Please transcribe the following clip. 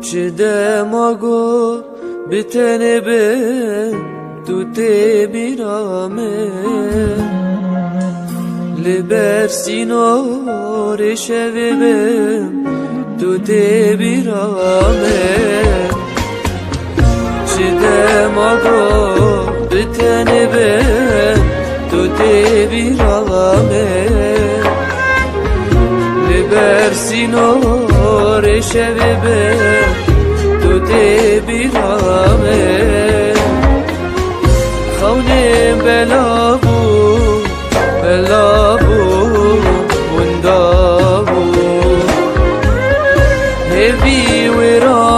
چه دماغو بتنه به تو ته بیرامه لبر سینور شوی بم تو ته بیرامه چه دماغو بتنه به تو ته بیرامه لبر سینور شوی بم تو ته بیرامه خونه بلا بود وندا بود هبی ورا